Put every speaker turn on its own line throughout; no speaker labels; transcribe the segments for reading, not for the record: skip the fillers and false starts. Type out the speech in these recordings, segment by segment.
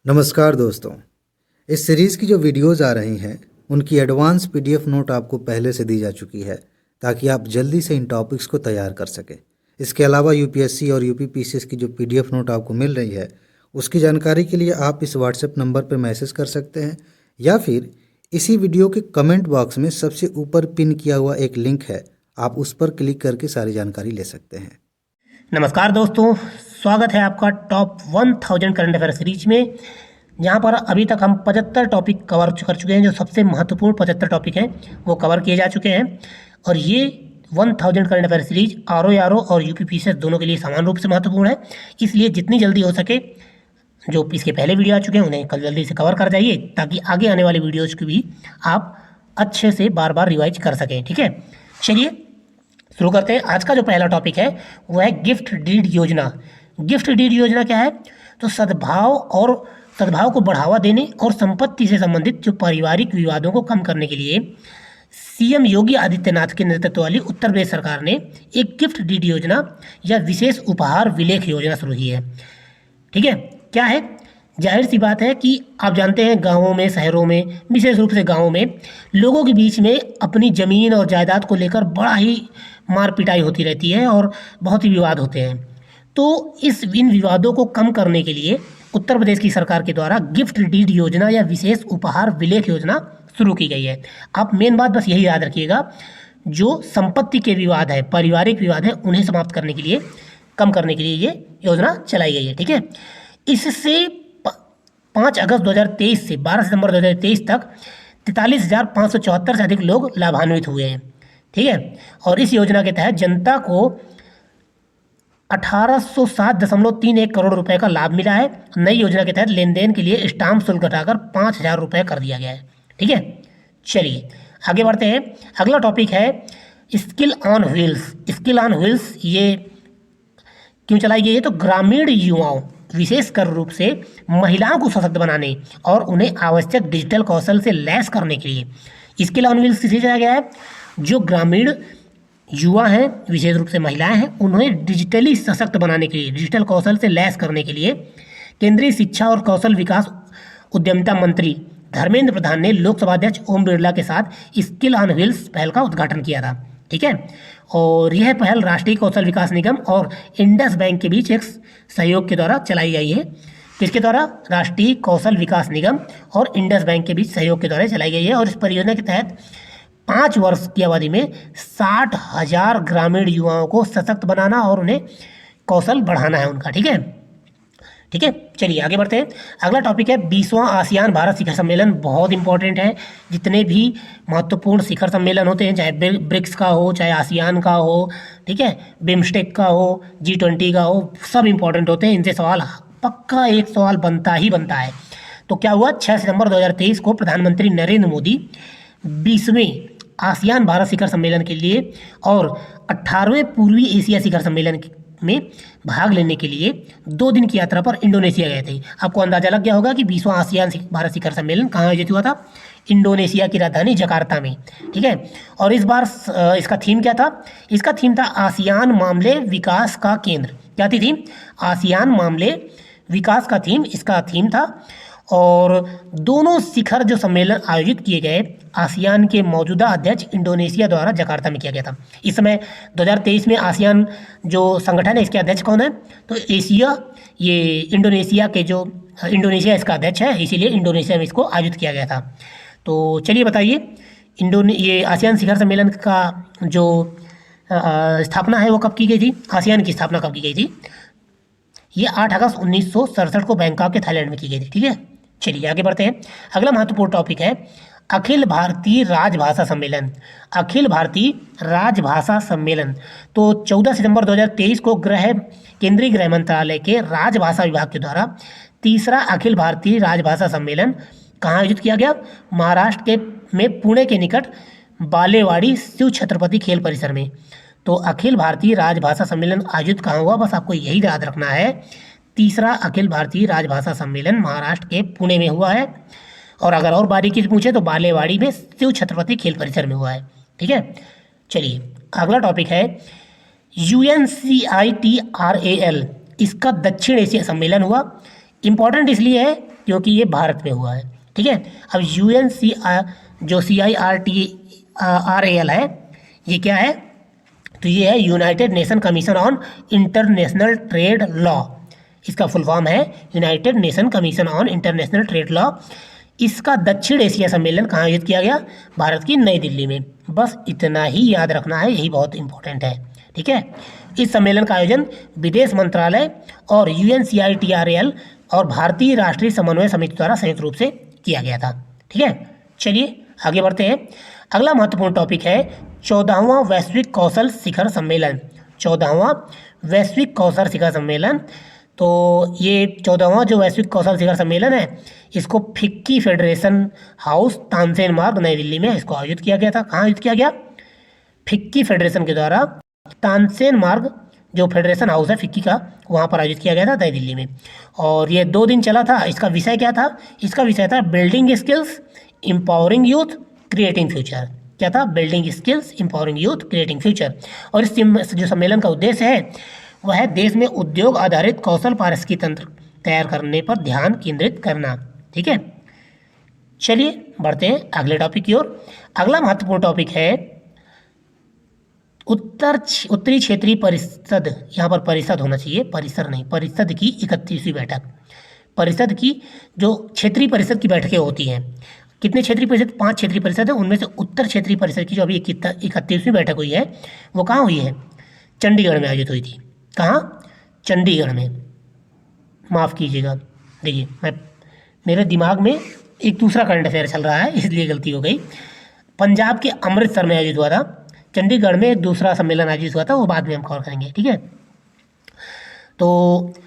नमस्कार दोस्तों। इस सीरीज़ की जो वीडियोज़ आ रही हैं उनकी एडवांस पीडीएफ नोट आपको पहले से दी जा चुकी है ताकि आप जल्दी से इन टॉपिक्स को तैयार कर सकें। इसके अलावा यूपीएससी और यूपीपीसीएस की जो पीडीएफ नोट आपको मिल रही है उसकी जानकारी के लिए आप इस व्हाट्सएप नंबर पर मैसेज कर सकते हैं या फिर इसी वीडियो के कमेंट बॉक्स में सबसे ऊपर पिन किया हुआ एक लिंक है, आप उस पर क्लिक करके सारी जानकारी ले सकते हैं।
नमस्कार दोस्तों, स्वागत है आपका टॉप 1000 करंट अफेयर सीरीज में, जहां पर अभी तक हम 75 टॉपिक कवर कर चुके हैं। जो सबसे महत्वपूर्ण 75 टॉपिक हैं वो कवर किए जा चुके हैं और ये 1000 करंट अफेयर सीरीज आरओ और यूपीपीसीएस दोनों के लिए समान रूप से महत्वपूर्ण है। इसलिए जितनी जल्दी हो सके जो इसके पहले वीडियो आ चुके हैं उन्हें कल जल्दी से कवर कर जाइए ताकि आगे आने वाली वीडियोज़ की भी आप अच्छे से बार बार रिवाइज कर सकें। ठीक है, चलिए शुरू करते हैं। आज का जो पहला टॉपिक है वो है गिफ्ट डीड योजना। गिफ्ट डीड योजना क्या है? तो सद्भाव को बढ़ावा देने और संपत्ति से संबंधित जो पारिवारिक विवादों को कम करने के लिए सीएम योगी आदित्यनाथ के नेतृत्व वाली उत्तर प्रदेश सरकार ने एक गिफ्ट डीड योजना या विशेष उपहार विलेख योजना शुरू की है। ठीक है, क्या है? जाहिर सी बात है कि आप जानते हैं गांवों में, शहरों में, विशेष रूप से गांवों में लोगों के बीच में अपनी ज़मीन और जायदाद को लेकर बड़ा ही मार पिटाई होती रहती है और बहुत ही विवाद होते हैं। तो इन विवादों को कम करने के लिए उत्तर प्रदेश की सरकार के द्वारा गिफ्ट डीड योजना या विशेष उपहार विलेख योजना शुरू की गई है। आप मेन बात बस यही याद रखिएगा, जो संपत्ति के विवाद है, पारिवारिक विवाद है, उन्हें समाप्त करने के लिए, कम करने के लिए ये योजना चलाई गई है। ठीक है, इससे 5 अगस्त 2023 से 12 सितंबर 2023 तक 43,574 से अधिक लोग लाभान्वित हुए हैं। ठीक है, और इस योजना के तहत जनता को 1807.31 करोड़ रुपए का लाभ मिला है। नई योजना के तहत लेन देन के लिए स्टाम्प शुल्क घटाकर 5,000 रुपये कर दिया गया है। ठीक है, चलिए आगे बढ़ते हैं। अगला टॉपिक है skill on wheels. Skill on wheels ये क्यों चलाई गई है? तो ग्रामीण युवाओं, विशेषकर रूप से महिलाओं को सशक्त बनाने और उन्हें आवश्यक डिजिटल कौशल से लैस करने के लिए स्किल ऑन व्हील्स किसे चलाया गया है? जो ग्रामीण युवा हैं, विशेष रूप से महिलाएं हैं, उन्हें डिजिटली सशक्त बनाने के लिए, डिजिटल कौशल से लैस करने के लिए केंद्रीय शिक्षा और कौशल विकास उद्यमिता मंत्री धर्मेंद्र प्रधान ने लोकसभा अध्यक्ष ओम बिरला के साथ स्किल ऑन व्हील्स पहल का उद्घाटन किया था। ठीक है, और यह पहल राष्ट्रीय कौशल विकास निगम और इंडस बैंक के बीच एक सहयोग के द्वारा चलाई गई है। किसके द्वारा? राष्ट्रीय कौशल विकास निगम और इंडस बैंक के बीच सहयोग के द्वारा चलाई गई है। और इस परियोजना के तहत 5 वर्ष की अवधि में 60,000 ग्रामीण युवाओं को सशक्त बनाना और उन्हें कौशल बढ़ाना है उनका। ठीक है, ठीक है, चलिए आगे बढ़ते हैं। अगला टॉपिक है 20वां आसियान भारत शिखर सम्मेलन। बहुत इंपॉर्टेंट है। जितने भी महत्वपूर्ण शिखर सम्मेलन होते हैं, चाहे ब्रिक्स का हो, चाहे आसियान का हो, ठीक है, बिम्स्टेक का हो, G20 का हो, सब इंपॉर्टेंट होते हैं। इनसे सवाल पक्का एक सवाल बनता ही बनता है। तो क्या हुआ? 6 सितंबर 2023 को प्रधानमंत्री नरेंद्र मोदी 20वें आसियान भारत शिखर सम्मेलन के लिए और 18वें पूर्वी एशिया शिखर सम्मेलन में भाग लेने के लिए 2 दिन की यात्रा पर इंडोनेशिया गए थे। आपको अंदाजा लग गया होगा कि 20वां आसियान भारत शिखर सम्मेलन कहाँ आयोजित हुआ था? इंडोनेशिया की राजधानी जकार्ता में। ठीक है, और इस बार इसका थीम क्या था? इसका थीम था आसियान मामले विकास का केंद्र। क्या थी थीम? आसियान मामले विकास का थीम इसका थीम था। और दोनों शिखर जो सम्मेलन आयोजित किए गए आसियान के मौजूदा अध्यक्ष इंडोनेशिया द्वारा जकार्ता में किया गया था। इस समय 2023 में आसियान जो संगठन है, इसके अध्यक्ष कौन है? तो एशिया, ये इंडोनेशिया इसका अध्यक्ष है, इसीलिए इंडोनेशिया में इसको आयोजित किया गया था। तो चलिए बताइए, ये आसियान शिखर सम्मेलन का जो स्थापना है वो कब की गई थी? आसियान की स्थापना कब की गई थी? ये 8 अगस्त 1967 को बैंकॉक के थाईलैंड में की गई थी। ठीक है, चलिए आगे बढ़ते हैं। अगला महत्वपूर्ण टॉपिक है अखिल भारतीय राजभाषा सम्मेलन। अखिल भारतीय राजभाषा सम्मेलन तो 14 सितंबर 2023 को केंद्रीय गृह मंत्रालय के राजभाषा विभाग के द्वारा 3रा अखिल भारतीय राजभाषा सम्मेलन कहाँ आयोजित किया गया? महाराष्ट्र में पुणे के निकट बालेवाड़ी शिव छत्रपति खेल परिसर में। तो अखिल भारतीय राजभाषा सम्मेलन आयोजित कहाँ हुआ? बस आपको यही याद रखना है, 3रा अखिल भारतीय राजभाषा सम्मेलन महाराष्ट्र के पुणे में हुआ है। और अगर और बारीकी से पूछे तो बालेवाड़ी में शिव छत्रपति खेल परिसर में हुआ है। ठीक है, चलिए अगला टॉपिक है UNCITRAL। इसका दक्षिण एशिया सम्मेलन हुआ। इम्पॉर्टेंट इसलिए है क्योंकि ये भारत में हुआ है। ठीक है, अब यूएनसी जो CIRTRAL है, ये क्या है? तो ये है United nation commission on international trade law. इसका फुल फॉर्म है United nation commission on international trade law. इसका दक्षिण एशिया सम्मेलन कहाँ आयोजित किया गया? भारत की नई दिल्ली में। बस इतना ही याद रखना है, यही बहुत इंपॉर्टेंट है। ठीक है, इस सम्मेलन का आयोजन विदेश मंत्रालय और UNCITRAL और भारतीय राष्ट्रीय समन्वय समिति द्वारा संयुक्त रूप से किया गया था। ठीक है, चलिए आगे बढ़ते हैं। अगला महत्वपूर्ण टॉपिक है 14वां वैश्विक कौशल शिखर सम्मेलन। 14वां वैश्विक कौशल शिखर सम्मेलन। तो ये 14वां जो वैश्विक कौशल शिखर सम्मेलन है, इसको फिक्की फेडरेशन हाउस तानसेन मार्ग नई दिल्ली में इसको आयोजित किया गया था। कहाँ आयोजित किया गया? फिक्की फेडरेशन के द्वारा तानसेन मार्ग जो फेडरेशन हाउस है फिक्की का, वहाँ पर आयोजित किया गया था नई दिल्ली में। और ये 2 दिन चला था। इसका विषय क्या था? इसका विषय था building skills, empowering youth, creating future. क्या था? Building skills, empowering youth, creating future. और इस जो सम्मेलन का उद्देश्य है वह है देश में उद्योग आधारित कौशल पारिस्थितिकी तंत्र तैयार करने पर ध्यान केंद्रित करना। ठीक है, चलिए बढ़ते हैं अगले टॉपिक की ओर। अगला महत्वपूर्ण टॉपिक है उत्तरी क्षेत्रीय परिषद। यहाँ पर परिषद होना चाहिए, परिसर नहीं। परिषद की 31वीं बैठक। परिषद की जो क्षेत्रीय परिषद की बैठकें होती हैं, कितने क्षेत्रीय परिषद? 5 क्षेत्रीय परिषद है। उनमें से उत्तर क्षेत्रीय परिषद की जो अभी 31वीं बैठक हुई है वो कहाँ हुई है? चंडीगढ़ में आयोजित हुई थी। कहाँ? चंडीगढ़ में। माफ़ कीजिएगा, देखिए मेरे दिमाग में एक दूसरा करंट अफेयर चल रहा है, इसलिए गलती हो गई। पंजाब के अमृतसर में आयोजित हुआ था। चंडीगढ़ में एक दूसरा सम्मेलन आयोजित हुआ था, वो बाद में हम कवर करेंगे। ठीक है, तो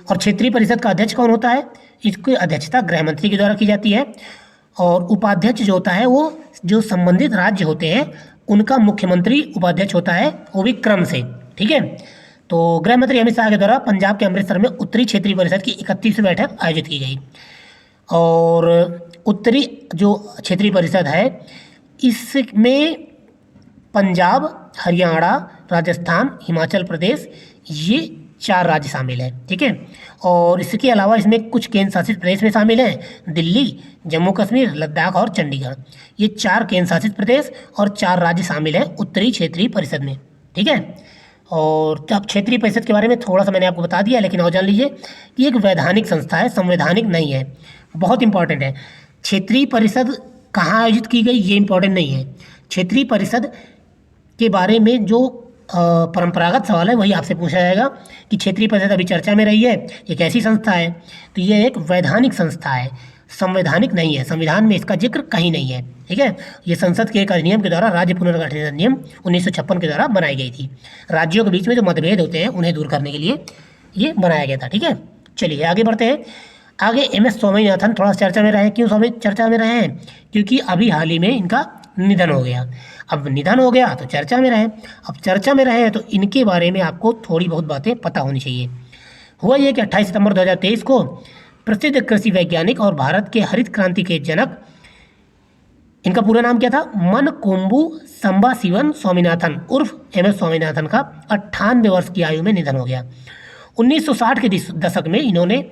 और क्षेत्रीय परिषद का अध्यक्ष कौन होता है? इसकी अध्यक्षता गृह मंत्री के द्वारा की जाती है। और उपाध्यक्ष जो होता है वो जो संबंधित राज्य होते हैं उनका मुख्यमंत्री उपाध्यक्ष होता है, वो भी क्रम से। ठीक है, तो गृह मंत्री अमित शाह के द्वारा पंजाब के अमृतसर में उत्तरी क्षेत्रीय परिषद की 31वीं बैठक आयोजित की गई। और उत्तरी जो क्षेत्रीय परिषद है इसमें पंजाब, हरियाणा, राजस्थान, हिमाचल प्रदेश, ये 4 राज्य शामिल हैं। ठीक है, और इसके अलावा इसमें कुछ केंद्र शासित प्रदेश में शामिल हैं, दिल्ली, जम्मू कश्मीर, लद्दाख और चंडीगढ़। ये 4 केंद्र शासित प्रदेश और 4 राज्य शामिल हैं उत्तरी क्षेत्रीय परिषद में। ठीक है, और अब क्षेत्रीय परिषद के बारे में थोड़ा सा मैंने आपको बता दिया, लेकिन और जान लीजिए कि एक वैधानिक संस्था है, संवैधानिक नहीं है। बहुत इंपॉर्टेंट है। क्षेत्रीय परिषद कहाँ आयोजित की गई ये इंपॉर्टेंट नहीं है। क्षेत्रीय परिषद के बारे में जो परंपरागत सवाल है वही आपसे पूछा जाएगा कि क्षेत्रीय परिषद अभी चर्चा में रही है, ये कैसी संस्था है? तो ये एक वैधानिक संस्था है, संवैधानिक नहीं है। संविधान में इसका जिक्र कहीं नहीं है। ठीक है, ये संसद के एक अधिनियम के द्वारा राज्य पुनर्गठन अधिनियम 1956 के द्वारा बनाई गई थी। राज्यों के बीच में जो मतभेद होते हैं उन्हें दूर करने के लिए ये बनाया गया था। ठीक है, चलिए आगे बढ़ते हैं। आगे MS स्वामीनाथन थोड़ा चर्चा में रहे। क्यों स्वामी चर्चा में रहे हैं? क्योंकि अभी हाल ही में इनका निधन हो गया। अब निधन हो गया तो चर्चा में रहे। अब चर्चा में रहे तो इनके बारे में आपको थोड़ी बहुत बातें पता होनी चाहिए। हुआ ये कि 28 सितंबर 2023 को प्रसिद्ध कृषि वैज्ञानिक और भारत के हरित क्रांति के जनक, इनका पूरा नाम क्या था? मनकोम्बु संबाशिवन स्वामीनाथन उर्फ MS स्वामीनाथन का 98 वर्ष की आयु में निधन हो गया। 1960 के दशक में इन्होंने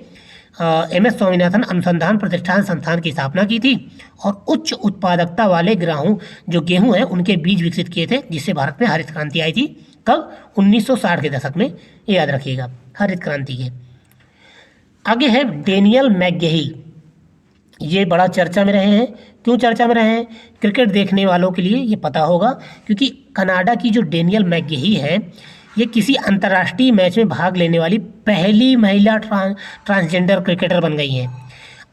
MS स्वामीनाथन अनुसंधान प्रतिष्ठान संस्थान की स्थापना की थी और उच्च उत्पादकता वाले जो गेहूं हैं उनके बीज विकसित किए थे, जिससे भारत में हरित क्रांति आई थी। कब? 1960 के दशक में, ये याद रखिएगा, हरित क्रांति के। आगे है डेनियल मैकगही। ये बड़ा चर्चा में रहे हैं। क्यों चर्चा में रहे हैं? क्रिकेट देखने वालों के लिए ये पता होगा, क्योंकि कनाडा की जो डेनियल मैकगही है ये किसी अंतर्राष्ट्रीय मैच में भाग लेने वाली पहली महिला ट्रांसजेंडर क्रिकेटर बन गई हैं।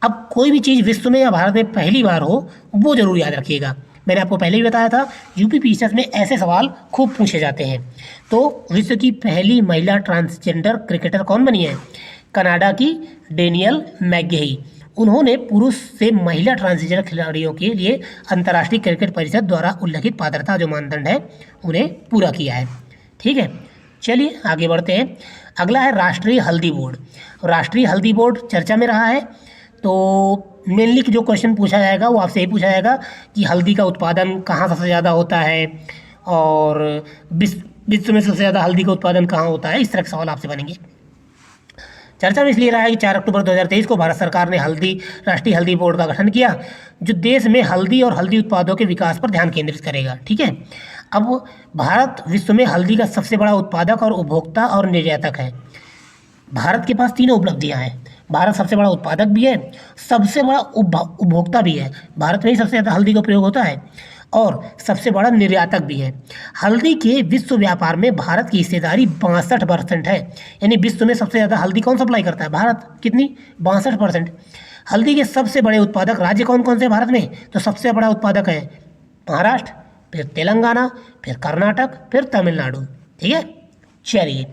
अब कोई भी चीज़ विश्व में या भारत में पहली बार हो वो जरूर याद रखिएगा। मैंने आपको पहले ही बताया था UPPSS में ऐसे सवाल खूब पूछे जाते हैं। तो विश्व की पहली महिला ट्रांसजेंडर क्रिकेटर कौन बनी है? कनाडा की डेनियल मैकगही। उन्होंने पुरुष से महिला ट्रांसजेंडर खिलाड़ियों के लिए अंतर्राष्ट्रीय क्रिकेट परिषद द्वारा उल्लिखित पात्रता जो मानदंड है उन्हें पूरा किया है। ठीक है, चलिए आगे बढ़ते हैं। अगला है राष्ट्रीय हल्दी बोर्ड। राष्ट्रीय हल्दी बोर्ड चर्चा में रहा है। तो मेनली जो क्वेश्चन पूछा जाएगा वो आपसे ही पूछा जाएगा कि हल्दी का उत्पादन कहाँ सबसे ज़्यादा होता है और विश्व में सबसे ज़्यादा हल्दी का उत्पादन कहाँ होता है। इस तरह के सवाल आपसे बनेंगे। चर्चा में इसलिए रहा है कि 4 अक्टूबर 2023 को भारत सरकार ने राष्ट्रीय हल्दी बोर्ड का गठन किया, जो देश में हल्दी और हल्दी उत्पादों के विकास पर ध्यान केंद्रित करेगा। ठीक है, अब भारत विश्व में हल्दी का सबसे बड़ा उत्पादक और उपभोक्ता और निर्यातक है। भारत के पास तीनों उपलब्धियां हैं। भारत सबसे बड़ा उत्पादक भी है, सबसे बड़ा उपभोक्ता भी है। भारत में ही सबसे ज़्यादा हल्दी का प्रयोग होता है और सबसे बड़ा निर्यातक भी है। हल्दी के विश्व व्यापार में भारत की हिस्सेदारी 62% है। यानी विश्व में सबसे ज़्यादा हल्दी कौन सप्लाई करता है? भारत। कितनी? 62%। हल्दी के सबसे बड़े उत्पादक राज्य कौन कौन से भारत में? तो सबसे बड़ा उत्पादक है महाराष्ट्र, फिर तेलंगाना, फिर कर्नाटक, फिर तमिलनाडु। ठीक है, चलिए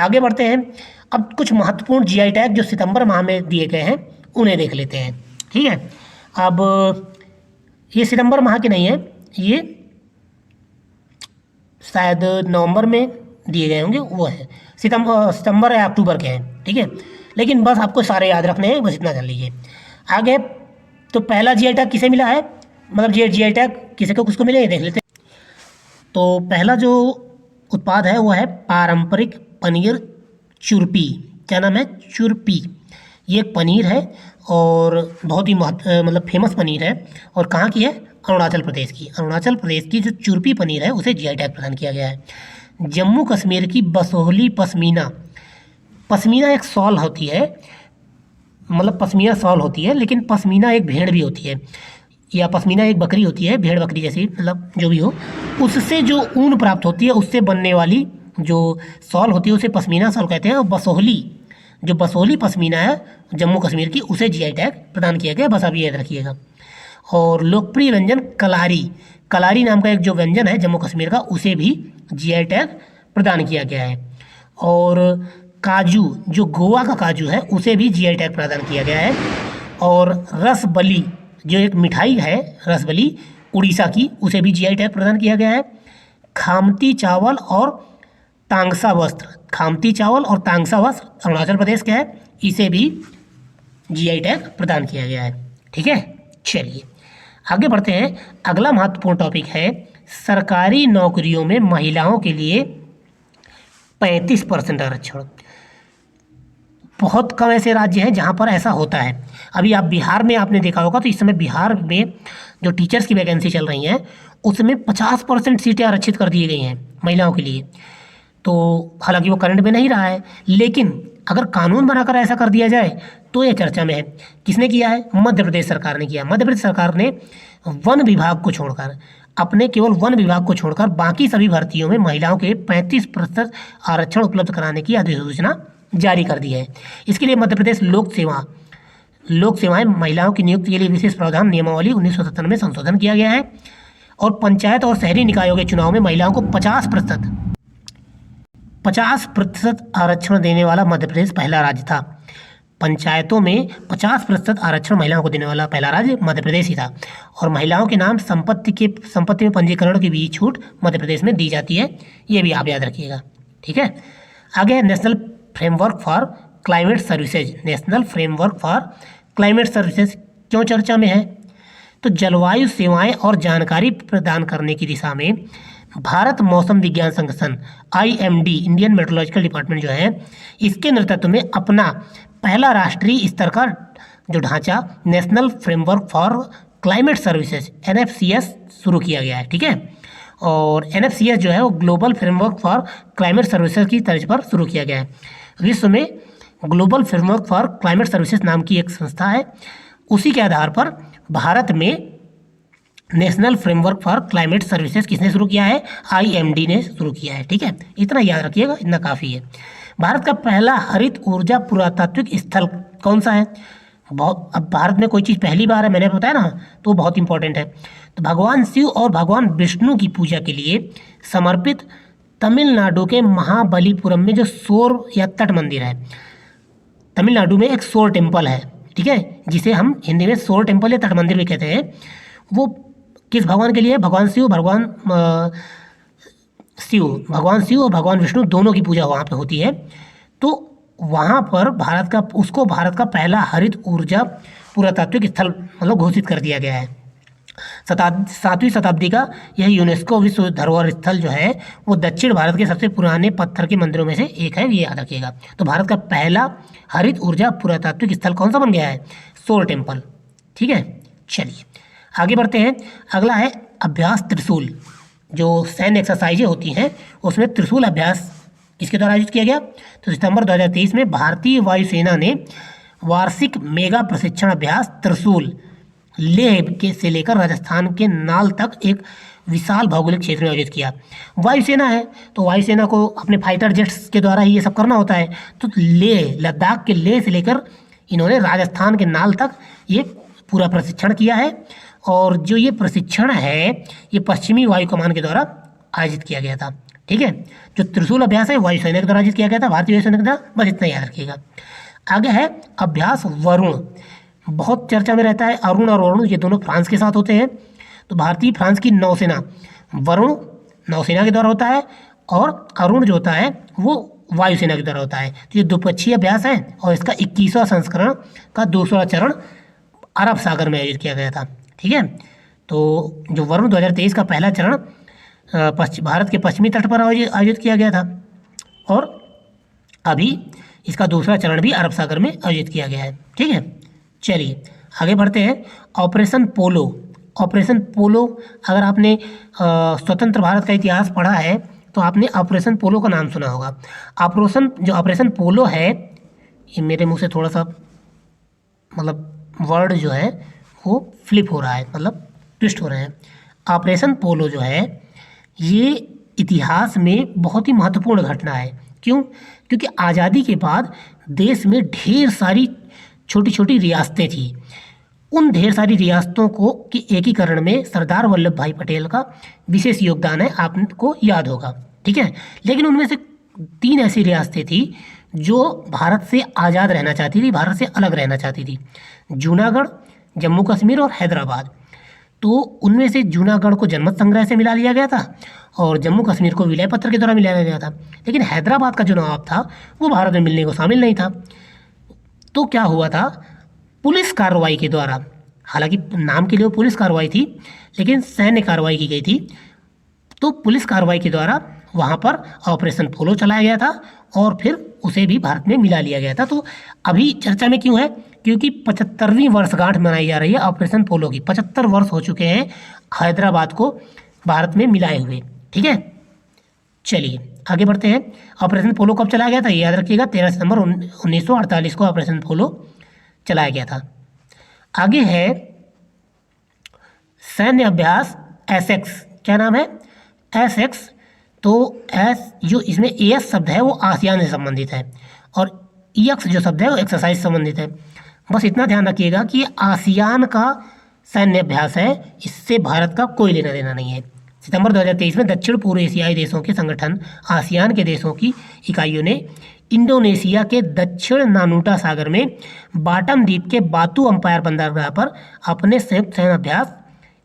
आगे बढ़ते हैं। अब कुछ महत्वपूर्ण जीआई टैग जो सितंबर माह में दिए गए हैं उन्हें देख लेते हैं। ठीक है, अब ये सितंबर माह के नहीं है, ये शायद नवंबर में दिए गए होंगे, वो है सितंबर या अक्टूबर के हैं। ठीक है, लेकिन बस आपको सारे याद रखने हैं, बस इतना जान लीजिए। आगे तो पहला जीआई टैग किसे मिला है, मतलब ये जीआई टैग किसे को किसको मिले ये देख लेते हैं। तो पहला जो उत्पाद है वो है पारंपरिक पनीर चुरपी। क्या नाम है? चुरपी। ये एक पनीर है और बहुत ही मतलब फेमस पनीर है। और कहाँ की है? अरुणाचल प्रदेश की। अरुणाचल प्रदेश की जो चुरपी पनीर है उसे जीआई टैग प्रदान किया गया है। जम्मू कश्मीर की बसोहली पश्मीना। पश्मीना एक शॉल होती है, मतलब पश्मीना शॉल होती है, लेकिन पश्मीना एक भेड़ भी होती है, या पश्मीना एक बकरी होती है, भेड़ बकरी जैसी, मतलब जो भी हो, उससे जो ऊन प्राप्त होती है उससे बनने वाली जो शॉल होती है उसे पश्मीना शॉल कहते हैं। और बसोहली, जो बसोहली पश्मीना है जम्मू कश्मीर की, उसे जीआई टैग प्रदान किया गया। बस आप ये याद रखिएगा। और लोकप्रिय व्यंजन कलारी, कलारी नाम का एक जो व्यंजन है जम्मू कश्मीर का, उसे भी जीआई टैग प्रदान किया गया है। और काजू, जो गोवा का काजू है, उसे भी जीआई टैग प्रदान किया गया है। और रसबली, जो एक मिठाई है रसबली उड़ीसा की, उसे भी जीआई टैग प्रदान किया गया है। खामती चावल और तांगसा वस्त्र, खामती चावल और तांगसा वस्त्र अरुणाचल प्रदेश का है, इसे भी जीआई टैग प्रदान किया गया है। ठीक है, चलिए आगे बढ़ते हैं। अगला महत्वपूर्ण टॉपिक है सरकारी नौकरियों में महिलाओं के लिए 35% आरक्षण। बहुत कम ऐसे राज्य हैं जहां पर ऐसा होता है। अभी आप बिहार में आपने देखा होगा, तो इस समय बिहार में जो टीचर्स की वैकेंसी चल रही हैं उसमें 50% सीटें आरक्षित कर दी गई हैं महिलाओं के लिए। तो हालांकि वो करंट में नहीं रहा है, लेकिन अगर कानून बनाकर ऐसा कर दिया जाए तो ये चर्चा में है। किसने किया है? मध्य प्रदेश सरकार ने किया। मध्य प्रदेश सरकार ने वन विभाग को छोड़कर, अपने केवल वन विभाग को छोड़कर बाकी सभी भर्तियों में महिलाओं के 35% आरक्षण उपलब्ध कराने की अधिसूचना जारी कर दी है। इसके लिए मध्य प्रदेश लोक सेवाएं महिलाओं की नियुक्ति के लिए विशेष प्रावधान नियमावली 1997 में संशोधन किया गया है। और पंचायत और शहरी निकायों के चुनाव में महिलाओं को 50% आरक्षण देने वाला मध्य प्रदेश पहला राज्य था। पंचायतों में 50% आरक्षण महिलाओं को देने वाला पहला राज्य मध्य प्रदेश ही था। और महिलाओं के नाम संपत्ति में पंजीकरण की भी छूट मध्य प्रदेश में दी जाती है, ये भी आप याद रखिएगा। ठीक है, आगे national framework for climate services. National framework for climate services क्यों चर्चा में है? तो जलवायु सेवाएं और जानकारी प्रदान करने की दिशा में भारत मौसम विज्ञान संगठन IMD, इंडियन मेट्रोलॉजिकल डिपार्टमेंट जो है, इसके नेतृत्व में अपना पहला राष्ट्रीय स्तर का जो ढांचा national framework for climate services NFCS शुरू किया गया है। ठीक है, और NFCS जो है वो global framework for climate services की तर्ज पर शुरू किया गया है। विश्व में global framework for climate services नाम की एक संस्था है, उसी के आधार पर भारत में national framework for climate services किसने शुरू किया है? IMD ने शुरू किया है। ठीक है, इतना याद रखिएगा, इतना काफ़ी है। भारत का पहला हरित ऊर्जा पुरातात्विक स्थल कौन सा है? अब भारत में कोई चीज़ पहली बार है, मैंने बताया ना, तो बहुत इंपॉर्टेंट है। तो भगवान शिव और भगवान विष्णु की पूजा के लिए समर्पित तमिलनाडु के महाबलीपुरम में जो शोर या तट मंदिर है, तमिलनाडु में एक शोर टेम्पल है। ठीक है, जिसे हम हिंदी में शोर टेम्पल या तट मंदिर भी कहते हैं। वो किस भगवान के लिए? भगवान शिव भगवान शिव और भगवान विष्णु दोनों की पूजा वहाँ पे होती है। तो वहाँ पर भारत का पहला हरित ऊर्जा पुरातात्विक स्थल मतलब घोषित कर दिया गया है। सातवीं शताब्दी का यह यूनेस्को विश्व धरोहर स्थल जो है वो दक्षिण भारत के सबसे पुराने पत्थर के मंदिरों में से एक है, ये याद रखिएगा। तो भारत का पहला हरित ऊर्जा पुरातात्विक स्थल कौन सा बन गया है? सोल टेम्पल। ठीक है, चलिए आगे बढ़ते हैं। अगला है अभ्यास त्रिशूल। जो सैन्य एक्सरसाइजें होती हैं उसमें त्रिशूल अभ्यास किसके द्वारा आयोजित किया गया? तो सितंबर 2023 में भारतीय वायुसेना ने वार्षिक मेगा प्रशिक्षण अभ्यास त्रिशूल लेह के से लेकर राजस्थान के नाल तक एक विशाल भौगोलिक क्षेत्र में आयोजित किया। वायुसेना है तो वायुसेना को अपने फाइटर जेट्स के द्वारा ही ये सब करना होता है। तो लेह, लद्दाख के लेह से लेकर इन्होंने राजस्थान के नाल तक ये पूरा प्रशिक्षण किया है। और जो ये प्रशिक्षण है ये पश्चिमी वायु कमान के द्वारा आयोजित किया गया था। ठीक है, जो त्रिशूल अभ्यास है वायुसेना के द्वारा आयोजित किया गया था, भारतीय वायुसेना के द्वारा। बस इतना याद रखिएगा। आगे है अभ्यास वरुण। बहुत चर्चा में रहता है अरुण और वरुण, ये दोनों फ्रांस के साथ होते हैं। तो भारतीय फ्रांस की नौसेना, वरुण नौसेना के द्वारा होता है और अरुण जो होता है वो वायुसेना के द्वारा होता है। तो ये द्विपक्षीय अभ्यास है और इसका 21वां संस्करण का दूसरा चरण अरब सागर में आयोजित किया गया था। ठीक है, तो जो वरुण 2023 का पहला चरण भारत के पश्चिमी तट पर आयोजित किया गया था और अभी इसका दूसरा चरण भी अरब सागर में आयोजित किया गया है। ठीक है, चलिए आगे बढ़ते हैं। ऑपरेशन पोलो। ऑपरेशन पोलो, अगर आपने स्वतंत्र भारत का इतिहास पढ़ा है तो आपने ऑपरेशन पोलो का नाम सुना होगा। ऑपरेशन पोलो है, ये मेरे मुंह से थोड़ा सा मतलब वर्ड जो है वो फ्लिप हो रहा है, मतलब ट्विस्ट हो रहे हैं। ऑपरेशन पोलो जो है ये इतिहास में बहुत ही महत्वपूर्ण घटना है। क्यों? क्योंकि आज़ादी के बाद देश में ढेर सारी छोटी छोटी रियासतें थी। उन ढेर सारी रियासतों को के एकीकरण में सरदार वल्लभ भाई पटेल का विशेष योगदान है, आपको याद होगा। ठीक है, लेकिन उनमें से 3 ऐसी रियासतें थी जो भारत से आज़ाद रहना चाहती थी, भारत से अलग रहना चाहती थी। जूनागढ़, जम्मू कश्मीर और हैदराबाद। तो उनमें से जूनागढ़ को जनमत संग्रह से मिला लिया गया था और जम्मू कश्मीर को विलय पत्र के द्वारा मिलाया गया था। लेकिन हैदराबाद का जो नवाब था वो भारत में मिलने को शामिल नहीं था। तो क्या हुआ था, पुलिस कार्रवाई के द्वारा, हालांकि नाम के लिए वो पुलिस कार्रवाई थी लेकिन सैन्य कार्रवाई की गई थी। तो पुलिस कार्रवाई के द्वारा वहाँ पर ऑपरेशन पोलो चलाया गया था और फिर उसे भी भारत में मिला लिया गया था। तो अभी चर्चा में क्यों है? क्योंकि 75वीं वर्षगांठ मनाई जा रही है ऑपरेशन पोलो की। 75 वर्ष हो चुके हैं हैदराबाद को भारत में मिलाए हुए। ठीक है, चलिए आगे बढ़ते हैं। ऑपरेशन पोलो कब चलाया गया था ये याद रखिएगा, 13 सितंबर 1948 को ऑपरेशन पोलो चलाया गया था। आगे है सैन्य अभ्यास एसेक्स। क्या नाम है? एसेक्स। तो एस जो इसमें एस शब्द है वो आसियान से संबंधित है और ईएक्स जो शब्द है वो एक्सरसाइज से संबंधित है। बस इतना ध्यान रखिएगा कि ये आसियान का सैन्य अभ्यास है, इससे भारत का कोई लेना देना नहीं है। सितंबर 2023 में दक्षिण पूर्व एशियाई देशों के संगठन आसियान के देशों की इकाइयों ने इंडोनेशिया के दक्षिण नानुटा सागर में बाटम द्वीप के बातू अंपायर बंदरगाह पर अपने संयुक्त सैन्य अभ्यास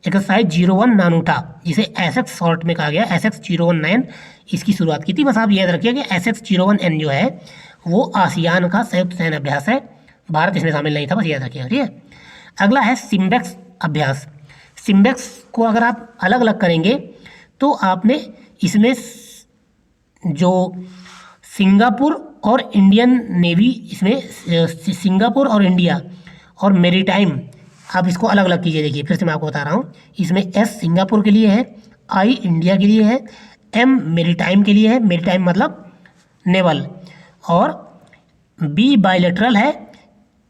एक्सरसाइज 01 नानुटा, जिसे एसेक्स शॉर्ट में कहा गया, एसेक्स 019, इसकी शुरुआत की थी। बस आप याद रखिए कि एसेक्स 01N जो है वो आसियान का संयुक्त सैन्य अभ्यास है, भारत इसमें शामिल नहीं था, बस याद रखिएगा। ठीक है, अगला है सिम्बेक्स अभ्यास। सिम्बेक्स को अगर आप अलग अलग करेंगे तो आपने इसमें जो सिंगापुर और इंडियन नेवी, इसमें सिंगापुर और इंडिया और मेरीटाइम, आप इसको अलग अलग कीजिए। देखिए फिर से मैं आपको बता रहा हूँ, इसमें एस सिंगापुर के लिए है, आई इंडिया के लिए है, एम मेरीटाइम के लिए है, मेरीटाइम मतलब नेवल, और बी बायलेटरल है,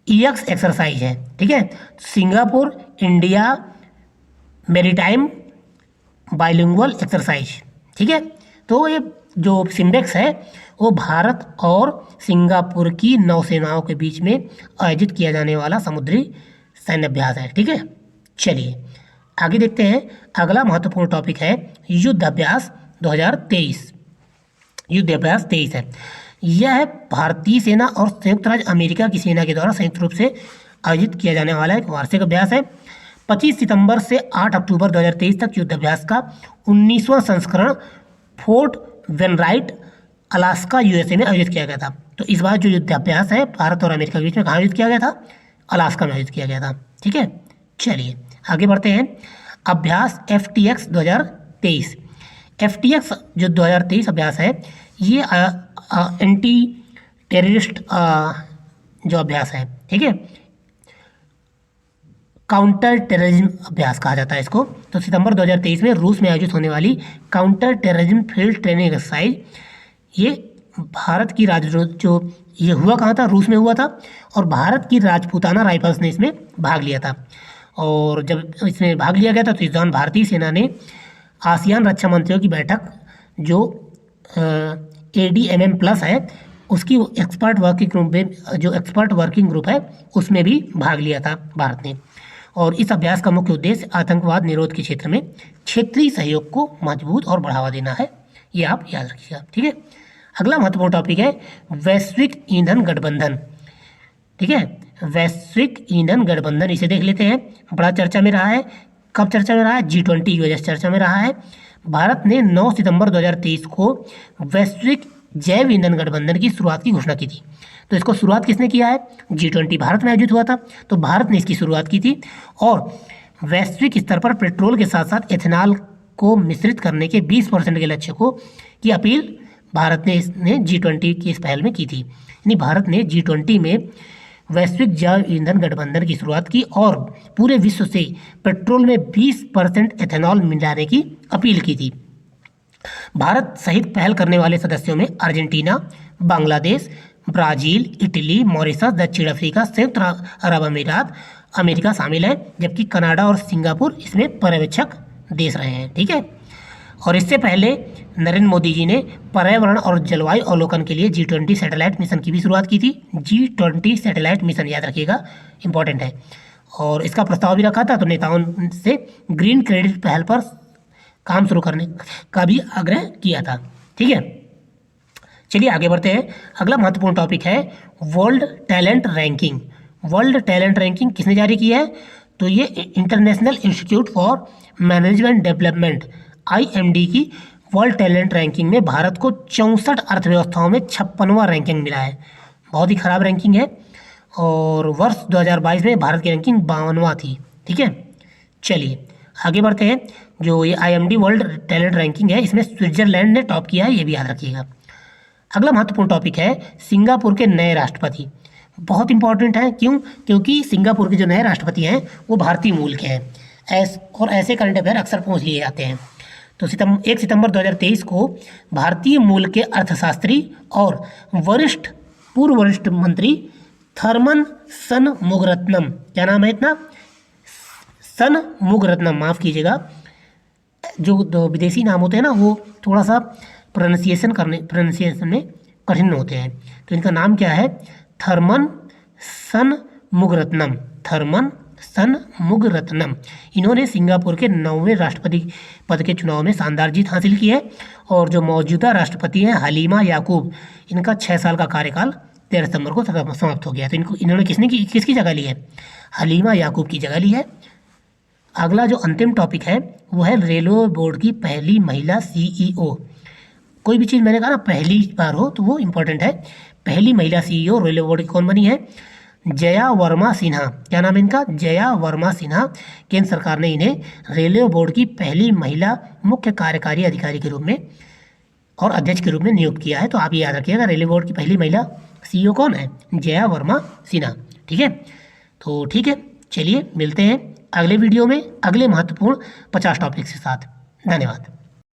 ईएक्स एक्सरसाइज है। ठीक है, Singapore, India, maritime, bilingual exercise. ठीक है, तो ये जो सिम्बेक्स है वो भारत और सिंगापुर की नौसेनाओं के बीच में आयोजित किया जाने वाला समुद्री सैन्य अभ्यास है। ठीक है, चलिए आगे देखते हैं। अगला महत्वपूर्ण टॉपिक है युद्ध अभ्यास 2023। युद्ध अभ्यास 23 है। यह है भारतीय सेना और संयुक्त राज्य अमेरिका की सेना के द्वारा संयुक्त रूप से आयोजित किया जाने वाला एक वार्षिक अभ्यास है। 25 सितंबर से 8 अक्टूबर 2023 तक युद्ध अभ्यास का 19वां संस्करण फोर्ट वेनराइट, अलास्का, यूएसए में आयोजित किया गया था। तो इस बार जो युद्ध अभ्यास है भारत और अमेरिका के बीच में कहाँ आयोजित किया गया था? अलास्का में आयोजित किया गया था। ठीक है, चलिए आगे बढ़ते हैं। अभ्यास FTX 2023। FTX जो 2023 अभ्यास है ये एंटी टेररिस्ट जो अभ्यास है, ठीक है, काउंटर टेररिज्म अभ्यास कहा जाता है इसको। तो सितंबर 2023 में रूस में आयोजित होने वाली counter terrorism field training exercise, ये भारत की जो ये हुआ कहाँ था, रूस में हुआ था, और भारत की राजपूताना राइफल्स ने इसमें भाग लिया था। और जब इसमें भाग लिया गया था तो इस दौरान भारतीय सेना ने आसियान रक्षा मंत्रियों की बैठक जो ADMM+ है उसकी एक्सपर्ट वर्किंग ग्रुप है उसमें भी भाग लिया था भारत ने। और इस अभ्यास का मुख्य उद्देश्य आतंकवाद निरोध के क्षेत्र में क्षेत्रीय सहयोग को मजबूत और बढ़ावा देना है, ये आप याद रखिएगा, ठीक है। अगला महत्वपूर्ण टॉपिक है वैश्विक ईंधन गठबंधन, ठीक है, वैश्विक ईंधन गठबंधन, इसे देख लेते हैं। बड़ा चर्चा में रहा है, कब चर्चा में रहा है, G20 की वजह से चर्चा में रहा है। भारत ने 9 सितंबर 2023 को वैश्विक जैव ईंधन गठबंधन की शुरुआत की घोषणा की थी। तो इसको शुरुआत किसने किया है, G20 भारत में आयोजित हुआ था, तो भारत ने इसकी शुरुआत की थी। और वैश्विक स्तर पर पेट्रोल के साथ साथ एथेनॉल को मिश्रित करने के 20% के लक्ष्य की अपील भारत ने G20 की इस पहल में की थी। यानी भारत ने G20 में वैश्विक जैव ईंधन गठबंधन की शुरुआत की और पूरे विश्व से पेट्रोल में 20% एथेनॉल मिलाने की अपील की थी। भारत सहित पहल करने वाले सदस्यों में Argentina, Bangladesh, Brazil, Italy, Mauritius, दक्षिण अफ्रीका, संयुक्त अरब अमीरात, अमेरिका शामिल है, जबकि कनाडा और सिंगापुर इसमें पर्यवेक्षक देश रहे हैं, ठीक है। और इससे पहले नरेंद्र मोदी जी ने पर्यावरण और जलवायु अवलोकन के लिए G20 सैटेलाइट मिशन की भी शुरुआत की थी। G20 सैटेलाइट मिशन याद रखिएगा, इंपॉर्टेंट है। और इसका प्रस्ताव भी रखा था, तो नेताओं से ग्रीन क्रेडिट पहल पर काम शुरू करने का भी आग्रह किया था, ठीक है। चलिए आगे बढ़ते हैं। अगला महत्वपूर्ण टॉपिक है world talent ranking. World talent ranking किसने जारी की है, तो ये international institute for management development IMD की वर्ल्ड टैलेंट रैंकिंग में भारत को 64 अर्थव्यवस्थाओं में 56वां रैंकिंग मिला है। बहुत ही खराब रैंकिंग है। और वर्ष 2022 में भारत की रैंकिंग 52वां थी, ठीक है। चलिए आगे बढ़ते हैं। जो ये IMD वर्ल्ड टैलेंट रैंकिंग है इसमें स्विट्जरलैंड ने टॉप किया है, ये भी याद रखिएगा। अगला महत्वपूर्ण टॉपिक है सिंगापुर के नए राष्ट्रपति। बहुत इंपॉर्टेंट है, क्यों, क्योंकि सिंगापुर के जो नए राष्ट्रपति हैं वो भारतीय मूल के हैं। और ऐसे करंट अफेयर अक्सर पूछ लिए जाते हैं। तो 1 सितंबर 2023 को भारतीय मूल के अर्थशास्त्री और पूर्व वरिष्ठ मंत्री थर्मन सनमुगरत्नम, क्या नाम है इतना, सनमुगरत्नम, माफ़ कीजिएगा, जो दो विदेशी नाम होते हैं ना वो थोड़ा सा प्रोनाउंसिएशन में कठिन होते हैं। तो इनका नाम क्या है, थर्मन सनमुगरत्नम, थर्मन सनमुगरत्नम। इन्होंने सिंगापुर के 9वें राष्ट्रपति पद के चुनाव में शानदार जीत हासिल की है। और जो मौजूदा राष्ट्रपति हैं हलीमा याकूब, इनका 6 साल का कार्यकाल 13 सितंबर को समाप्त हो गया। तो इन्होंने किसकी जगह ली है, हलीमा याकूब की जगह ली है। अगला जो अंतिम टॉपिक है वो है रेलवे बोर्ड की पहली महिला CEO। कोई भी चीज़ मैंने कहा ना पहली बार हो तो वो इम्पोर्टेंट है। पहली महिला CEO रेलवे बोर्ड की कौन बनी है, जया वर्मा सिन्हा। क्या नाम है इनका, जया वर्मा सिन्हा। केंद्र सरकार ने इन्हें रेलवे बोर्ड की पहली महिला मुख्य कार्यकारी अधिकारी के रूप में और अध्यक्ष के रूप में नियुक्त किया है। तो आप ये याद रखिएगा, रेलवे बोर्ड की पहली महिला CEO कौन है, जया वर्मा सिन्हा, ठीक है। तो ठीक है, चलिए मिलते हैं अगले वीडियो में अगले महत्वपूर्ण 50 टॉपिक्स के साथ। धन्यवाद।